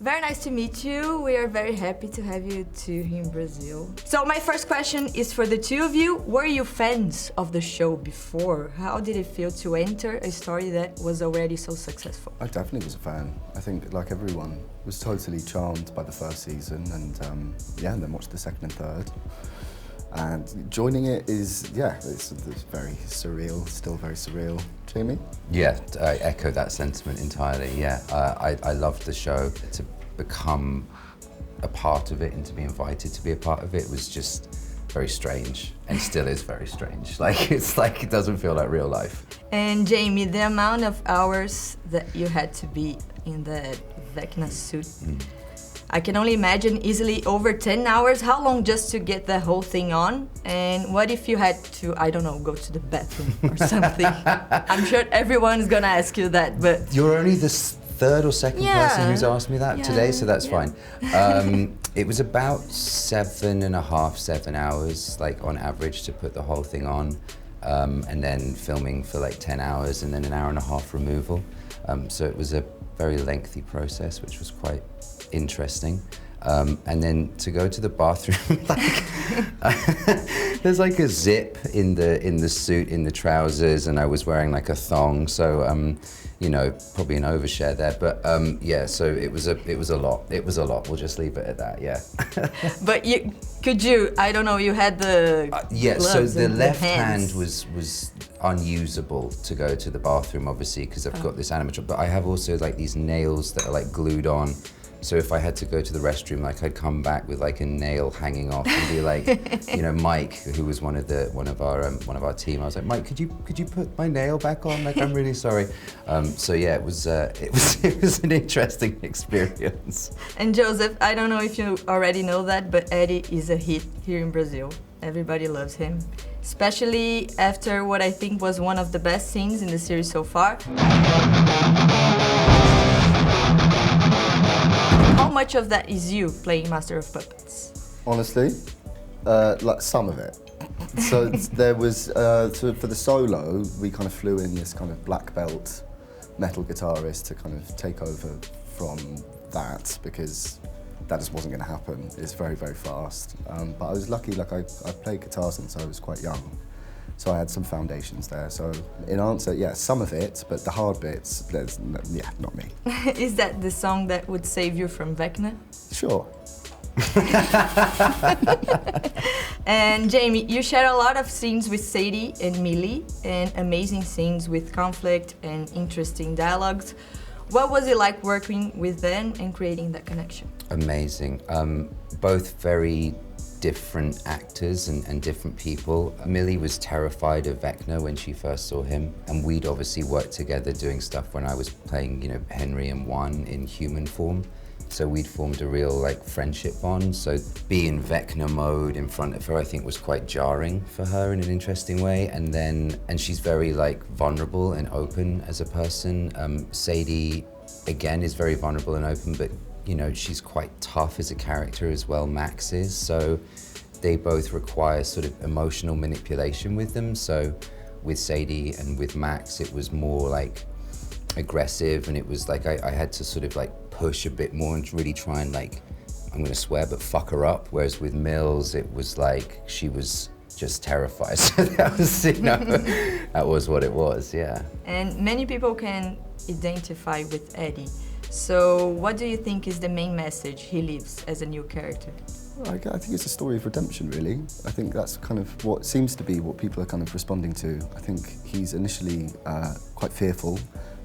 Very nice to meet you. We are very happy to have you too here in Brazil. So my first question is for the two of you. Were you fans of the show before? How did it feel to enter a story that was already so successful? I definitely was a fan. I think, like everyone, was totally charmed by the first season and yeah, and then watched the second and third. And joining it is, yeah, it's very surreal, still very surreal. Jamie? Yeah, I echo that sentiment entirely, yeah. I loved the show. To become a part of it and to be invited to be a part of it was just very strange, and still is very strange. It's like it doesn't feel like real life. And Jamie, the amount of hours that you had to be in the Vecna suit, I can only imagine easily over 10 hours. How long just to get the whole thing on? And what if you had to, I don't know, go to the bathroom or something? I'm sure everyone's gonna ask you that, but... You're only the third or second person who's asked me that today, so that's fine. It was about 7.5, 7 hours, like on average, to put the whole thing on. And then filming for like 10 hours and then an hour and a half removal. So it was a very lengthy process, which was quite interesting. And then to go to the bathroom, there's like a zip in the suit, in the trousers, and I was wearing like a thong, so you know, probably an overshare there. But yeah, so it was a lot. It was a lot. We'll just leave it at that. Yeah. But I don't know, you had the yeah. gloves So the and left hands. hand was unusable to go to the bathroom, obviously, because I've got this animatronic. But I have also like these nails that are like glued on. So if I had to go to the restroom, like I'd come back with like a nail hanging off and be like, you know, Mike, who was one of our team. I was like, Mike, could you put my nail back on? Like, I'm really sorry. So yeah, it was an interesting experience. And Joseph, I don't know if you already know that, but Eddie is a hit here in Brazil. Everybody loves him, especially after what I think was one of the best scenes in the series so far. How much of that is you playing Master of Puppets? Honestly, like some of it. So there was, for the solo, we kind of flew in this kind of black belt metal guitarist to kind of take over from that, because that just wasn't going to happen. It's very, very fast. But I was lucky, like I played guitar since I was quite young. So I had some foundations there. So in answer, yeah, some of it, but the hard bits, yeah, not me. Is that the song that would save you from Vecna? Sure. And Jamie, you share a lot of scenes with Sadie and Millie, and amazing scenes with conflict and interesting dialogues. What was it like working with them and creating that connection? Amazing. Both very different actors and different people. Millie was terrified of Vecna when she first saw him, and we'd obviously worked together doing stuff when I was playing, you know, Henry and Juan in human form. So we'd formed a real like friendship bond. So being Vecna mode in front of her, I think, was quite jarring for her in an interesting way. And she's very like vulnerable and open as a person. Sadie, again, is very vulnerable and open, but you know, she's quite tough as a character as well, Max is. So they both require sort of emotional manipulation with them. So with Sadie and with Max, it was more like aggressive, and it was like I had to sort of like push a bit more and really try and like, I'm gonna swear, but fuck her up. Whereas with Mills, it was like she was just terrified. So that was, you know, that was what it was, yeah. And many people can identify with Eddie. So what do you think is the main message he leaves as a new character? I think it's a story of redemption, really. I think that's kind of what seems to be what people are kind of responding to. I think he's initially quite fearful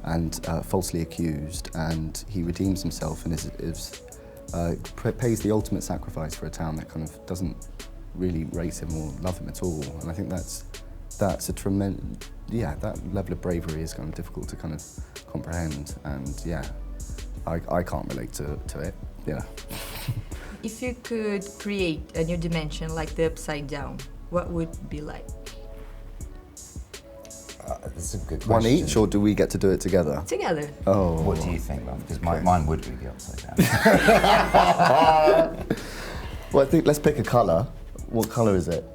and falsely accused, and he redeems himself and pays the ultimate sacrifice for a town that kind of doesn't really rate him or love him at all. And I think that's a tremendous, yeah, that level of bravery is kind of difficult to kind of comprehend, and yeah, I can't relate to it, yeah. If you could create a new dimension like the Upside Down, what would it be like? That's a good question. One each, or do we get to do it together? Together. Oh. What do you think, Ralph? Because mine would be the Upside Down. Well, I think let's pick a colour. What colour is it?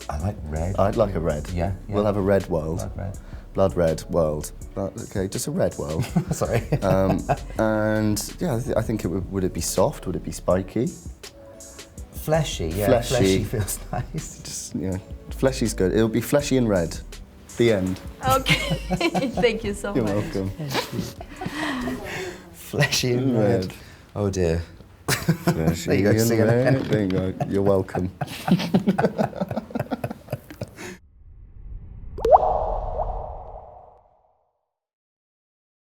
I like red. I'd like a red. Yeah. We'll have a red world. I like red. blood red world. Okay, just a red world. Sorry. And yeah, I think would it be soft? Would it be spiky? Fleshy, yeah. Fleshy. Fleshy feels nice. Just, yeah, fleshy's good. It'll be fleshy and red. The end. Okay, thank you so You're much. welcome. Fleshy and red. Oh dear. Fleshy There you go, and sing it red. again. There you go. You're welcome.